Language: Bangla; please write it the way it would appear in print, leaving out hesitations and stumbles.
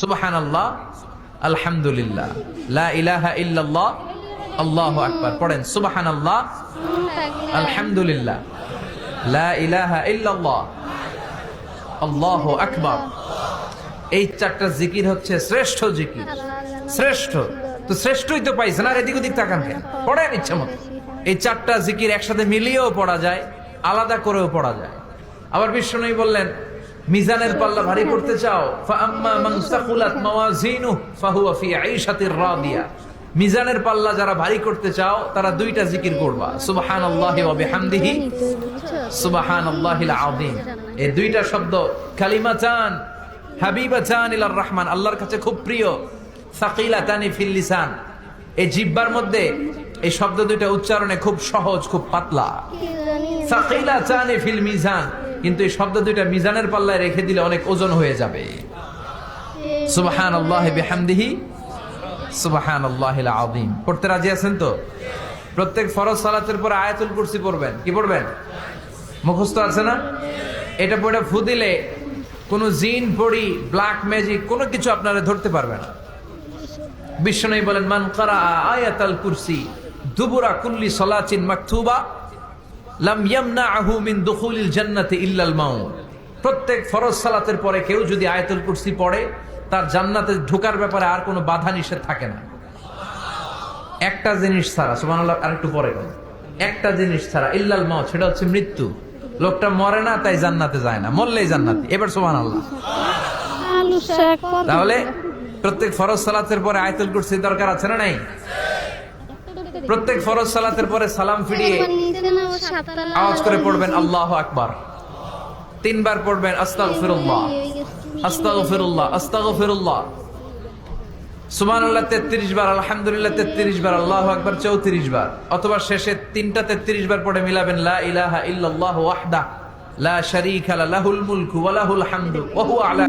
সুবহানাল্লাহ, আলহামদুলিল্লাহ, লা ইলাহা ইল্লাল্লাহ, আল্লাহু আকবার। পড়েন সুবহানাল্লাহ, আলহামদুলিল্লাহ, লা ইলাহা ইল্লাল্লাহ, আল্লাহু আকবার। এই চারটা জিকির হচ্ছে শ্রেষ্ঠ জিকির। শ্রেষ্ঠ তো শ্রেষ্ঠই তো পাইছেন, আর এদিক ওদিক তাকান কেন? পড়েন ইচ্ছা মতো। এই চারটা জিকির একসাথে মিলিয়েও পড়া যায়, আলাদা করেও পড়া যায়। আবার বিশ্বনবী বললেন, মিজানের পাল্লা ভারী করতে চাও, ফাআম্মা মান সাকুলাত মাওয়াজিনুহু ফাহুয়া ফি আইশাতির রাদিয়া। মিজানের পাল্লা যারা ভারী করতে চাও তারা দুইটা জিকির করবা, সুবহানাল্লাহি ওয়া বিহামদিহি, সুবহানাল্লাহিল আযীম। এই দুইটা শব্দ কালিমাতান হাবিবাতান ইলার রহমান, আল্লাহর কাছে খুব প্রিয়। সাকিলাতানি ফিল লিসান, এই জিহ্বার মধ্যে এই শব্দ দুইটা উচ্চারণে খুব সহজ, খুব পাতলা। সাকিলাতানি ফিল মিজান, কিন্তু এই শব্দ দুইটা মিজানের পাল্লায় রেখে দিলে অনেক ওজন হয়ে যাবে। সুবহানাল্লাহি বিহামদিহি, সুবহানাল্লাহিল আযীম। পড়তে রাজি আছেন তো? প্রত্যেক ফরজ সালাতের পর আয়াতুল কুরসি পড়বেন। কি পড়বেন? মুখস্থ আছে না? এটা পড়ে ফু দিলে কোনো জিন পড়ি, ব্ল্যাক ম্যাজিক কোনো কিছু আপনারা ধরতে পারবে না। বিশ্বনবী বলেন, মান ক্বারা আয়াতাল কুরসি দুবুরা কুল্লি সালাতিন মাকতুবা লাম ইয়ামনাহু মিন দুখুলিল জান্নাতি ইল্লাল মাউত। প্রত্যেক ফরজ সালাতের পরে কেউ যদি আয়াতুল কুরসি পড়ে, তার জান্নাতে ঢোকার ব্যাপারে আর কোনো বাধা নিষেধ থাকে না। একটা জিনিস ছাড়া, সুবহানাল্লাহ, আরেকটু পরে একটা জিনিস ছাড়া, ইল্লাল মাউত, সেটা হচ্ছে মৃত্যু। লোকটা মরে না তাই জান্নাতে যায় না, মরলেই জান্নাতি। এবার সুবহানাল্লাহ। তাহলে প্রত্যেক ফরজ সালাতের পরে আয়াতুল কুরসি দরকার আছে না নাই? প্রত্যেক ফরজ সালাতের পরে সালাম ফিরিয়ে আওয়াজ করে পড়বেন আল্লাহু আকবার। 3 বার পড়বেন আস্তাগফিরুল্লাহ, আস্তাগফিরুল্লাহ, আস্তাগফিরুল্লাহ। সুবহানাল্লাহ 33 বার, আলহামদুলিল্লাহ 33 বার, আল্লাহু আকবার 34 বার। অথবা শেষে 3টা 33 বার পড়ে মিলাবেন, লা ইলাহা ইল্লাল্লাহু ওয়াহদাহু লা শারীকা লাহুল মুলকু ওয়া লাহুল হামদু ওয়া হুয়া আলা